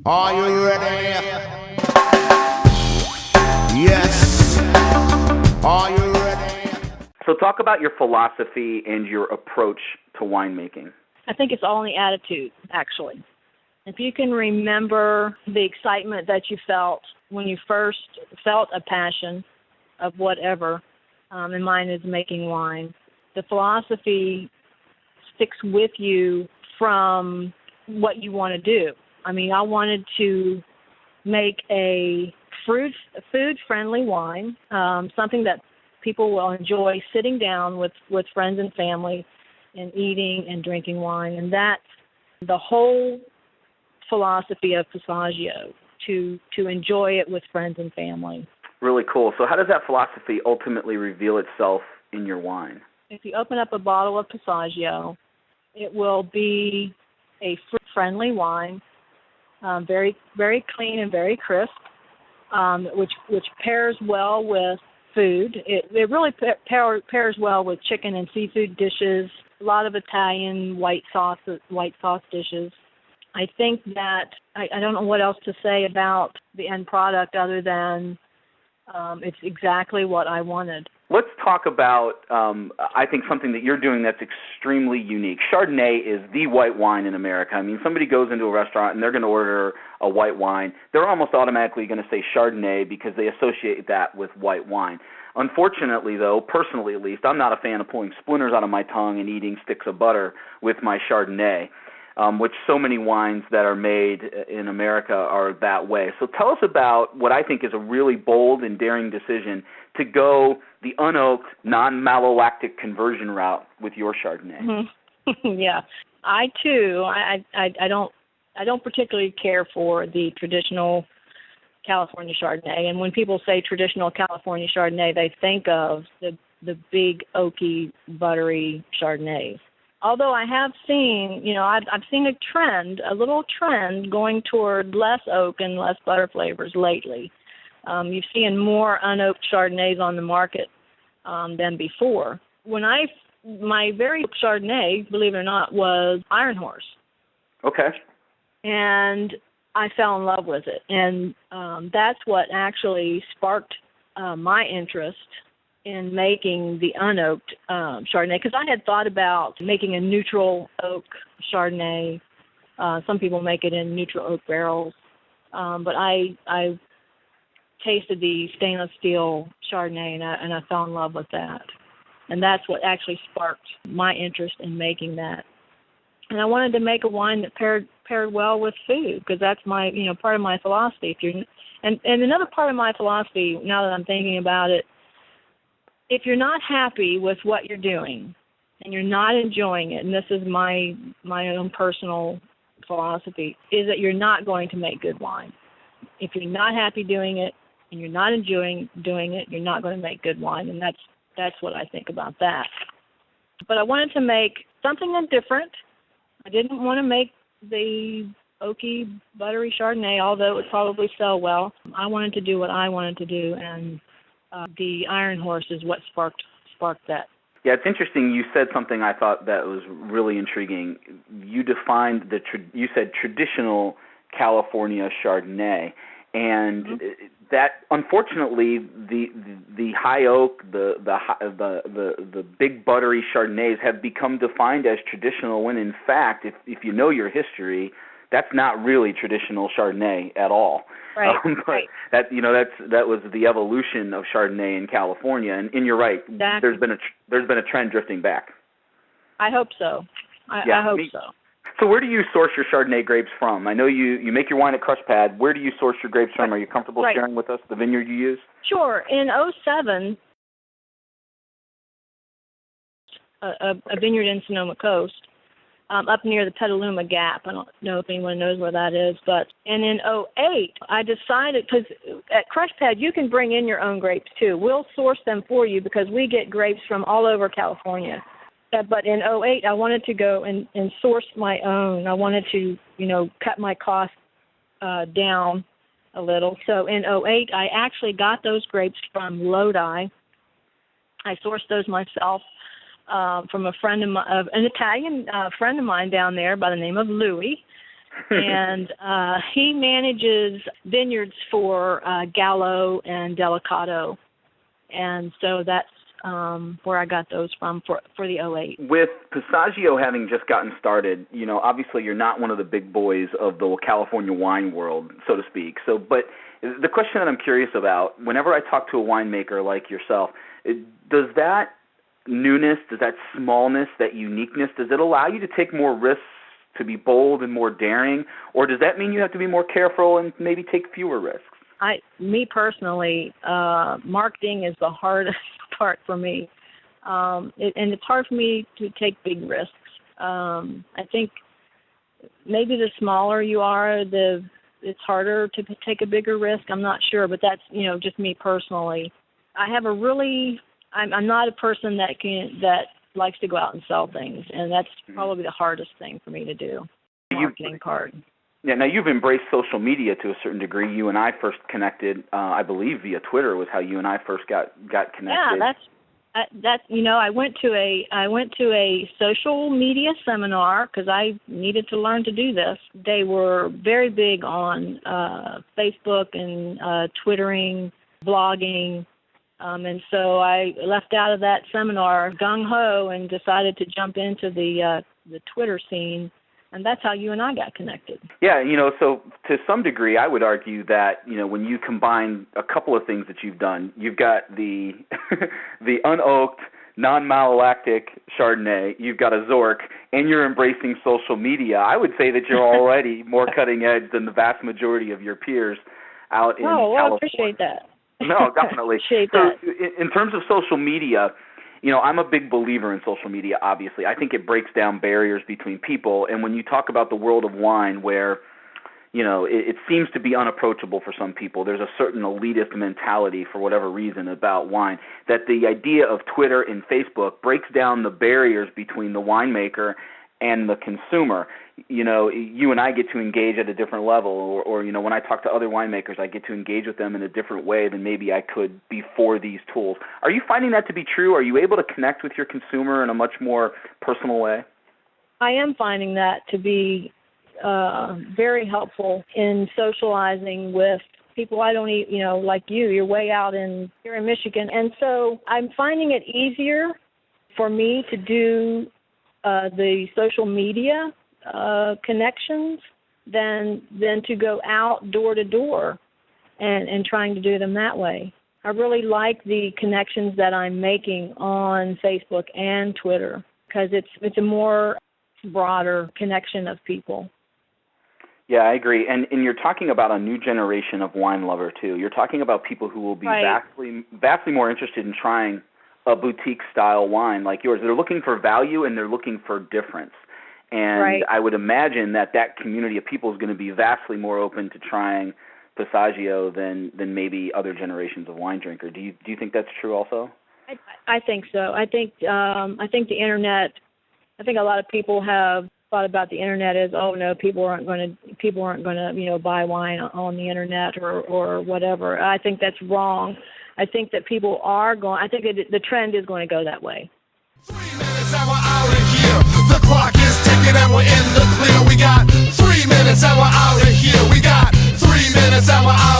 Are you ready? Yes. Are you ready? So talk about your philosophy and your approach to winemaking. I think it's all in the attitude, actually. If you can remember the excitement that you felt when you first felt a passion of whatever, and mine is making wine, the philosophy sticks with you from what you want to do. I mean, I wanted to make a food-friendly wine, something that people will enjoy sitting down with friends and family and eating and drinking wine. And that's the whole philosophy of Passaggio, to enjoy it with friends and family. Really cool. So how does that philosophy ultimately reveal itself in your wine? If you open up a bottle of Passaggio, it will be a fruit-friendly wine, very, very clean and very crisp, which pairs well with food. It really pairs well with chicken and seafood dishes, a lot of Italian white sauce dishes. I think that I don't know what else to say about the end product other than it's exactly what I wanted. Let's talk about, I think, something that you're doing that's extremely unique. Chardonnay is the white wine in America. I mean, somebody goes into a restaurant and they're going to order a white wine. They're almost automatically going to say Chardonnay because they associate that with white wine. Unfortunately, though, personally at least, I'm not a fan of pulling splinters out of my tongue and eating sticks of butter with my Chardonnay, which so many wines that are made in America are that way. So tell us about what I think is a really bold and daring decision to go the unoaked, non-malolactic conversion route with your Chardonnay. Mm-hmm. Yeah, I too. I don't particularly care for the traditional California Chardonnay. And when people say traditional California Chardonnay, they think of the big oaky, buttery Chardonnays. Although I have seen, I've seen a little trend going toward less oak and less butter flavors lately. You've seen more unoaked Chardonnays on the market than before. My very Chardonnay, believe it or not, was Iron Horse. Okay. And I fell in love with it. And that's what actually sparked my interest in making the unoaked Chardonnay, because I had thought about making a neutral oak Chardonnay. Some people make it in neutral oak barrels, but I tasted the stainless steel Chardonnay and I fell in love with that, and that's what actually sparked my interest in making that. And I wanted to make a wine that paired well with food, because that's my part of my philosophy. And another part of my philosophy, now that I'm thinking about it, if you're not happy with what you're doing and you're not enjoying it, and this is my own personal philosophy, is that you're not going to make good wine. If you're not happy doing it and you're not enjoying doing it, you're not going to make good wine, and that's what I think about that. But I wanted to make something different. I didn't want to make the oaky, buttery Chardonnay, although it would probably sell well. I wanted to do what I wanted to do, and the Iron Horse is what sparked that. Yeah, it's interesting. You said something I thought that was really intriguing. You defined you said traditional California Chardonnay, and that, unfortunately, the high oak, the big buttery Chardonnays have become defined as traditional. When in fact, if you know your history, that's not really traditional Chardonnay at all. Right. But right. that was the evolution of Chardonnay in California, and you're right. Exactly. There's been a trend drifting back. I hope so. I hope so. So where do you source your Chardonnay grapes from? I know you make your wine at Crush Pad. Where do you source your grapes from? Are you comfortable sharing with us the vineyard you use? Sure. In '07, a vineyard in Sonoma Coast, up near the Petaluma Gap. I don't know if anyone knows where that is, and in '08, I decided, because at Crush Pad you can bring in your own grapes too. We'll source them for you because we get grapes from all over California. But in '08, I wanted to go and source my own. I wanted to, cut my costs down a little. So in '08, I actually got those grapes from Lodi. I sourced those myself from an Italian friend of mine down there by the name of Louis, And he manages vineyards for Gallo and Delicato. And so that's where I got those from for the '08. With Passaggio having just gotten started, obviously you're not one of the big boys of the California wine world, so to speak. But the question that I'm curious about, whenever I talk to a winemaker like yourself, does that newness, does that smallness, that uniqueness, does it allow you to take more risks, to be bold and more daring, or does that mean you have to be more careful and maybe take fewer risks? Me personally, marketing is the hardest part for me, and it's hard for me to take big risks. I think maybe the smaller you are, it's harder to take a bigger risk. I'm not sure, but that's just me personally. I'm not a person that likes to go out and sell things, and that's probably the hardest thing for me to do. Marketing part. Yeah, now you've embraced social media to a certain degree. You and I first connected, I believe, via Twitter was how you and I first got connected. Yeah, I went to a social media seminar because I needed to learn to do this. They were very big on Facebook and Twittering, blogging, and so I left out of that seminar gung ho and decided to jump into the Twitter scene. And that's how you and I got connected. Yeah, so to some degree, I would argue that, when you combine a couple of things that you've done, you've got the the unoaked, non-malolactic Chardonnay, you've got a Zork, and you're embracing social media. I would say that you're already more cutting edge than the vast majority of your peers out in California. I appreciate that. No, definitely. Appreciate that. In terms of social media, I'm a big believer in social media, obviously. I think it breaks down barriers between people. And when you talk about the world of wine where, it seems to be unapproachable for some people, there's a certain elitist mentality for whatever reason about wine, that the idea of Twitter and Facebook breaks down the barriers between the winemaker and the consumer. You and I get to engage at a different level, or when I talk to other winemakers, I get to engage with them in a different way than maybe I could before these tools. Are you finding that to be true? Are you able to connect with your consumer in a much more personal way? I am finding that to be very helpful in socializing with people I don't even, like you're way out here in Michigan. And so I'm finding it easier for me to do the social media connections than to go out door to door and trying to do them that way. I really like the connections that I'm making on Facebook and Twitter because it's a more broader connection of people. Yeah, I agree. And you're talking about a new generation of wine lover too. You're talking about people who will be vastly more interested in trying a boutique-style wine like yours. They're looking for value and they're looking for difference. And I would imagine that community of people is going to be vastly more open to trying Passaggio than maybe other generations of wine drinker. Do you think that's true also? I think so. I think the internet. I think a lot of people have thought about the internet as, oh no, people aren't going to buy wine on the internet or whatever. I think that's wrong. I think that people are going. I think the trend is going to go that way. 3 minutes and we're out of here. The clock is ticking and we're in the clear. We got 3 minutes and we're out of here. We got 3 minutes and we're out.